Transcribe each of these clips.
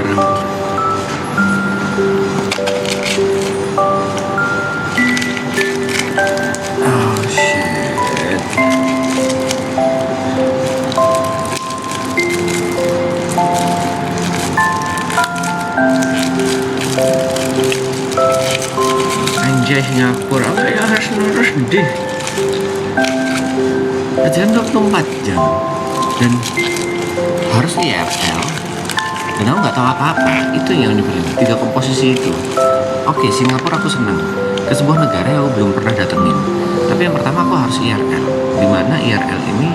sekarang. Oh shit. Anjay Singapura, apa yang harus lurus deh. Perjalanan 24 jam dan harus IRL dan aku nggak tahu apa-apa. Itu yang dibilang 3 komposisi itu. Oke, Singapura aku senang, ke sebuah negara yang aku belum pernah datengin. Tapi yang pertama aku harus IRL, dimana IRL ini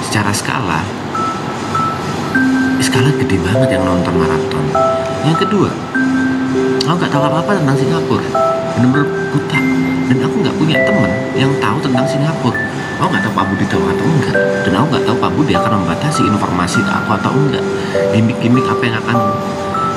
secara skala gede banget yang nonton maraton. Yang kedua, aku nggak tahu apa-apa tentang Singapura, bener-bener buta, dan aku nggak punya temen yang tahu tentang Singapura. Aku nggak tahu Pak Budi tahu atau enggak, dan aku nggak tahu Pak Budi akan membatasi informasi ke aku atau enggak. Gimik-gimik apa yang akan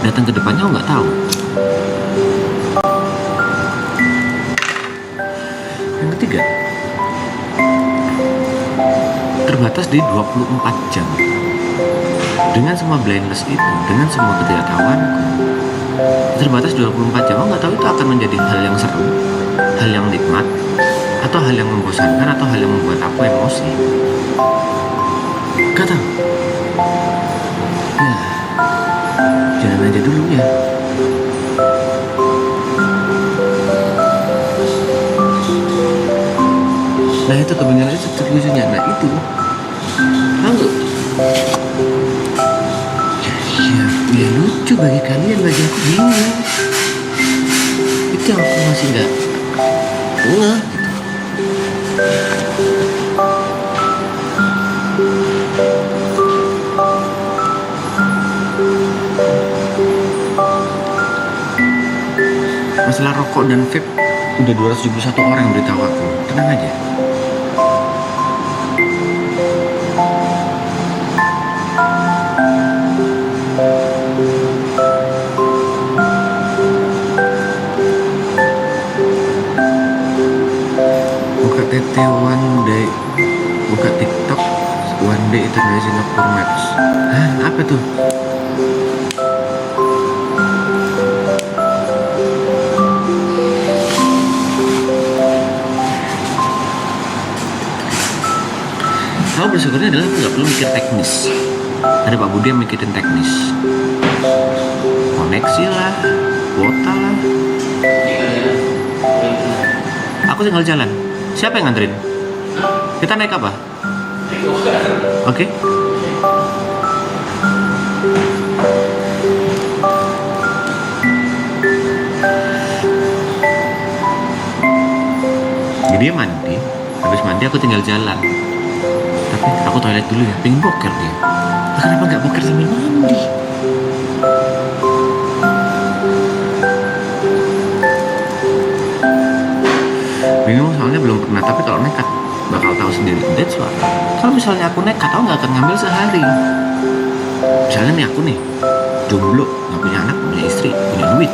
datang ke depannya aku nggak tahu. Yang ketiga, terbatas di 24 jam. Dengan semua blindness itu, dengan semua ketidaktahuanku, terbatas 24 jam. Aku nggak tahu itu akan menjadi hal yang seru, hal yang nikmat, atau hal yang membosankan, atau hal yang membuat aku emosi. Gak tahu. Ya, jalan aja dulu ya. Nah itu kebenarannya lucunya. Nah itu, tahu? Ya lucu bagi kalian, bagi aku bingung. Itu yang aku masih nggak ngeh gitu. Masalah rokok dan vape udah 271 orang yang beritahu aku. Tenang aja. Buka TT one day, buka TikTok one day itu dari Singapore Maps. Hah, apa tuh? Aku bersyukurnya adalah aku nggak perlu mikir teknis. Ada Pak Budi yang mikirin teknis, koneksi lah, kuota lah. Aku tinggal jalan. Siapa yang nganterin? Kita naik apa? Oke. Jadi dia mandi. Habis mandi aku tinggal jalan. Tapi aku toilet dulu ya, pengen boker dia. Nah, kenapa nggak boker sambil mandi? Bingung soalnya belum pernah, tapi kalau nekat bakal tahu sendiri. That's why. Kalau misalnya aku nekat, aku nggak akan ngambil sehari. Misalnya nih aku nih, jomblo, nggak punya anak, punya istri, punya duit.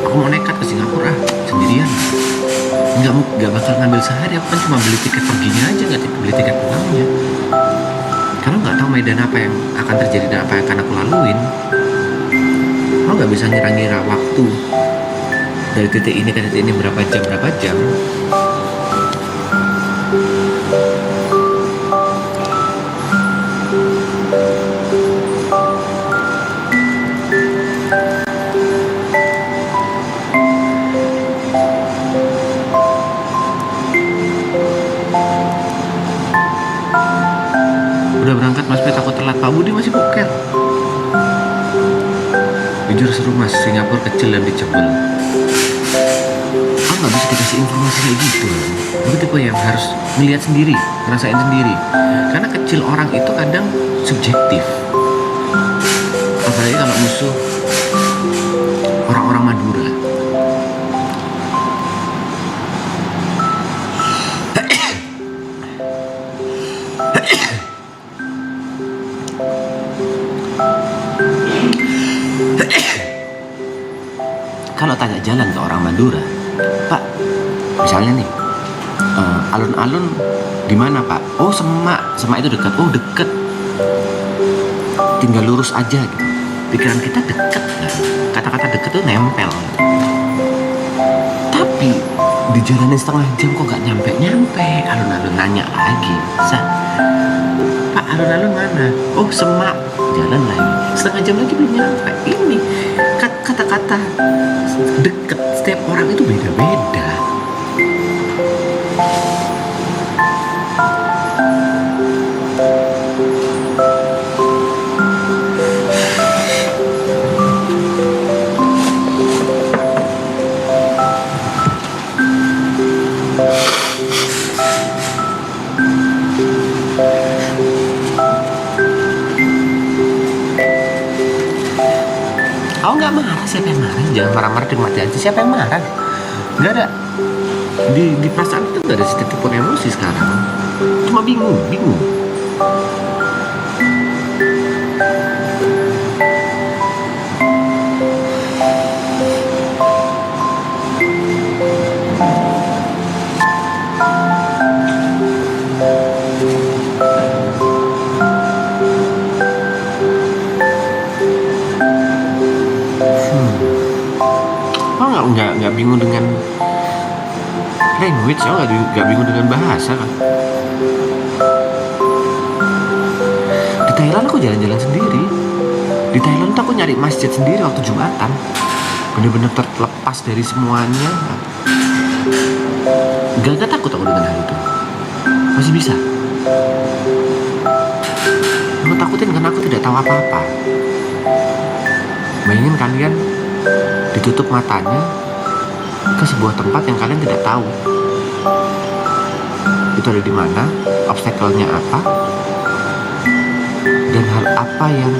Aku mau nekat ke Singapura sendirian. Nggak bakal ngambil sehari. Aku kan cuma beli tiket perginya aja, nggak beli tiket pulangnya. Karena nggak tahu medan apa yang akan terjadi dan apa yang akan aku laluin. Aku nggak bisa ngira-ngira waktu dari titik ini ke titik ini berapa jam. Udah berangkat Mas Pet, aku telat. Pak Budi masih boker. Jujur seru Mas, Singapura kecil dan dicebel. Aku nggak bisa dikasih informasi kayak gitu. Aku tipe yang harus melihat sendiri, ngerasain sendiri. Karena kecil orang itu kadang subjektif. Apalagi kalau musuh orang-orang Madura. Kalau tanya jalan ke orang Madura, Pak, misalnya nih, alun-alun di mana Pak? Oh Semak itu dekat. Oh deket, tinggal lurus aja gitu. pikiran kita deket kan, kata-kata deket tuh nempel. Tapi dijalanin setengah jam kok gak nyampe-nyampe. Alun-alun nanya lagi, Pak alun-alun mana? Oh Semak. Jalan lagi setengah jam lagi belum nyampe. Ini kata-kata deket setiap orang itu beda-beda. Kau nggak marah, siapa yang marah? Jangan marah-marah, nikmati aja. Siapa yang marah? Nggak ada. Di perasaan itu nggak ada sedikit pun emosi sekarang. Cuma bingung. Kau nggak bingung dengan language, kau nggak bingung dengan bahasa kan? Di Thailand aku jalan-jalan sendiri. Di Thailand tuh aku nyari masjid sendiri waktu Jumatan. Bener-bener terlepas dari semuanya. Gak takut aku dengan hal itu. Masih bisa. Aku takutin karena aku tidak tahu apa-apa. Bayangin kalian ditutup matanya ke sebuah tempat yang kalian tidak tahu itu ada di mana, obstacle-nya apa, dan hal apa yang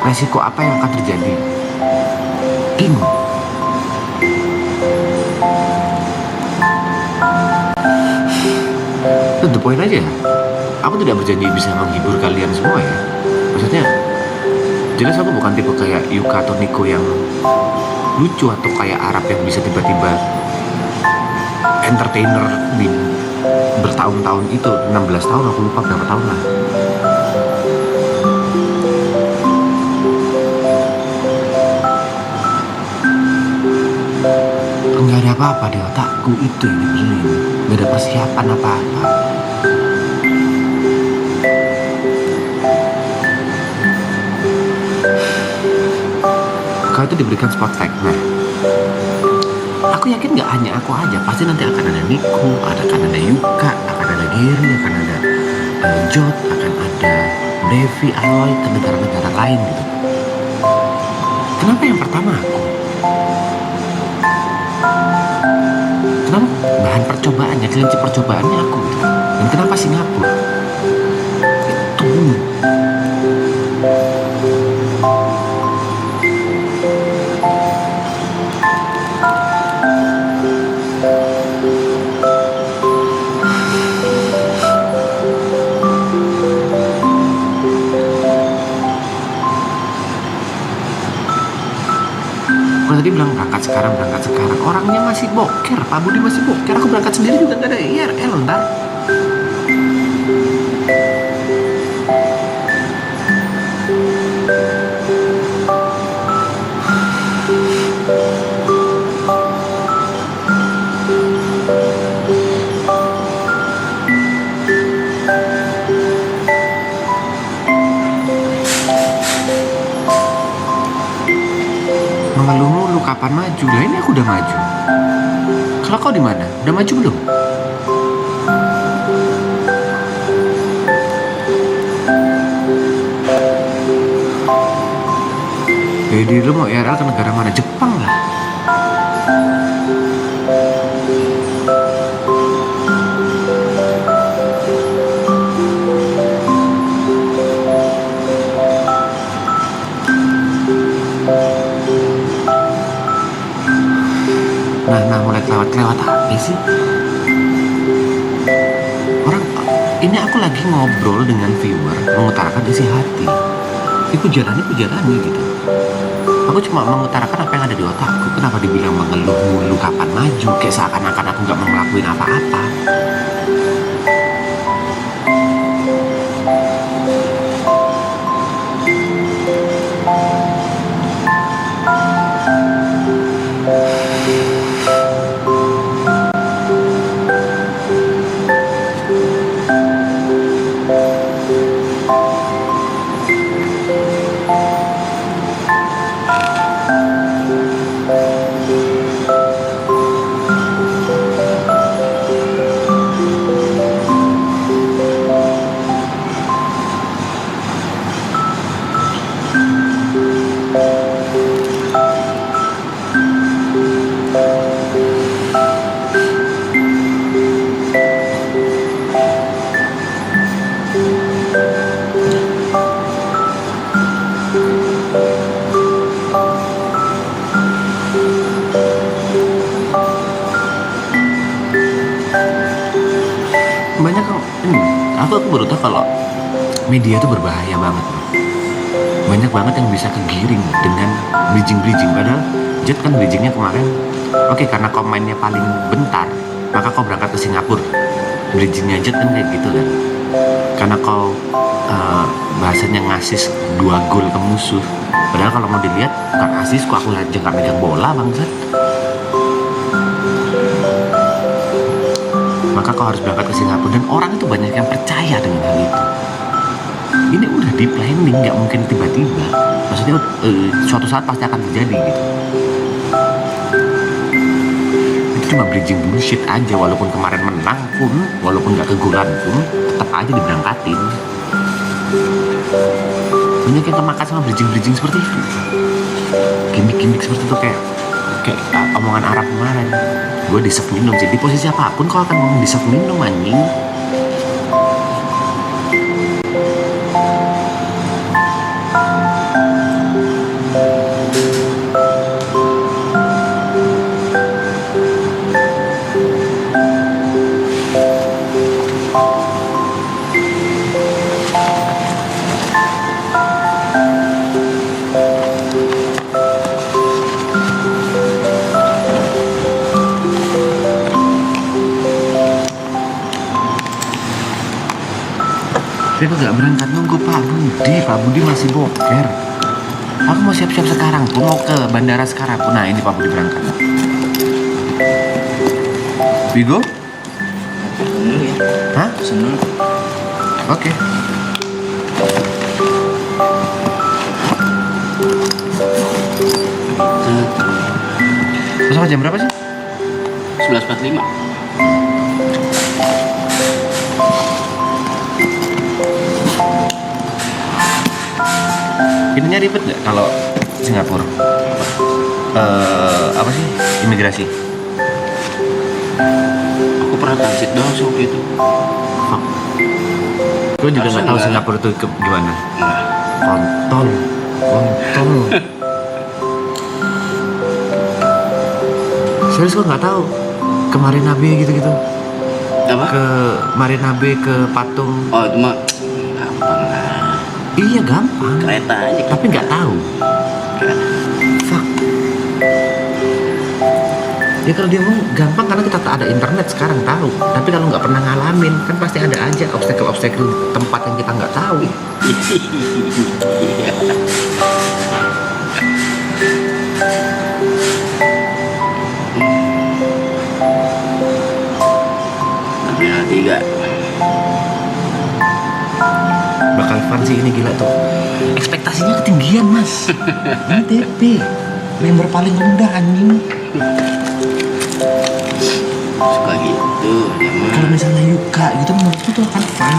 resiko apa yang akan terjadi. Bingung. Itu the point aja. Aku tidak berjanji bisa menghibur kalian semua ya. Maksudnya jelas aku bukan tipe kayak Yuka atau Nico yang lucu atau kayak Arab yang bisa tiba-tiba entertainer di bertahun-tahun itu, 16 tahun aku lupa berapa tahun lah. Nggak ada apa-apa di otakku, itu yang nyebelin. Nggak ada persiapan apa-apa. Kau itu diberikan spotlight. Nah, aku yakin nggak hanya aku aja, pasti nanti akan ada Nico, akan ada Yuka, akan ada Gary, akan ada Jod, akan ada Devi, Aloy, ke negara-negara lain gitu. Kenapa yang pertama aku? Kenapa bahan percobaannya, kelinci percobaannya aku gitu? Dan kenapa Singapura? Itu tadi bilang berangkat sekarang, orangnya masih boker, Pak Budi masih boker, aku berangkat sendiri juga gak ada IRL ntar. Mengeluh lu kapan maju? Lah ini aku udah maju. Kalau kau di mana? Udah maju belum? Jadi lu mau IRL ke negara mana? Jepang lah. Nah mulai kelewat apa sih? Orang ini aku lagi ngobrol dengan viewer, mengutarakan isi hati. Aku jalani gitu. Aku cuma mengutarakan apa yang ada di otakku. Kenapa dibilang mengeluh mulu kapan maju? Kayak seakan-akan aku gak mau ngelakuin apa-apa. aku baru tahu kalau media itu berbahaya banget, bro. Banyak banget yang bisa kegiring dengan bridging. Padahal Jet kan bridgingnya kemarin, oke, karena kau mainnya paling bentar, maka kau berangkat ke Singapura. Bridgingnya Jet kan kayak gitu kan. Karena kau bahasanya ngasis 2 gol ke musuh. Padahal kalau mau dilihat, bukan asis, aku aja nggak megang bola, bangsat. Maka kau harus berangkat ke Singapura, dan orang itu banyak yang percaya dengan hal itu. Ini udah di planning, nggak mungkin tiba-tiba. Maksudnya suatu saat pasti akan terjadi gitu. Itu cuma bridging bullshit aja. Walaupun kemarin menang pun, walaupun nggak kegolan pun, tetap aja diberangkatin. Banyak yang kemakan sama bridging seperti itu. Gimmick seperti itu, kayak omongan Arab kemarin. Gue deserve minum sih. Di posisi apapun kau akan ngomong deserve minum, anjing. Aku gak berangkat nunggu Pak Budi masih boker. Aku mau siap-siap sekarang, aku mau ke bandara sekarang. Nah ini Pak Budi berangkat. We go? Dulu ya. Hah? Pesen dulu. Oke. Terus sama jam berapa sih? 11.45. Ininya ribet nggak kalau Singapura? Apa sih? Imigrasi. Aku pernah transit doang sih waktu itu. Gue juga nggak tahu enggak. Singapura itu gimana. Enggak. Kontol. Serius gue nggak tahu. Ke Marina Bay gitu-gitu. Apa? Ke Marina Bay, ke patung. Oh itu mah gampang lah. Iya gampang. Kereta aja. Tapi nggak tahu. Kereta. Fuck. Ya kalau dia mau gampang karena kita tak ada internet sekarang tahu. Tapi kalau nggak pernah ngalamin kan pasti ada aja obstacle tempat yang kita nggak tahu. Hati-hati gak? Bakal fun sih ini, gila tuh. Ekspektasinya ketinggian mas. NTP member paling rendah anjing. Suka gitu dia mah. Kalau misalnya Yuka gitu menurutku tuh akan fun.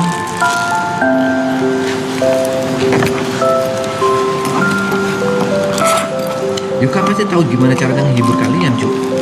Yuka pasti tahu gimana caranya menghibur kalian cuy.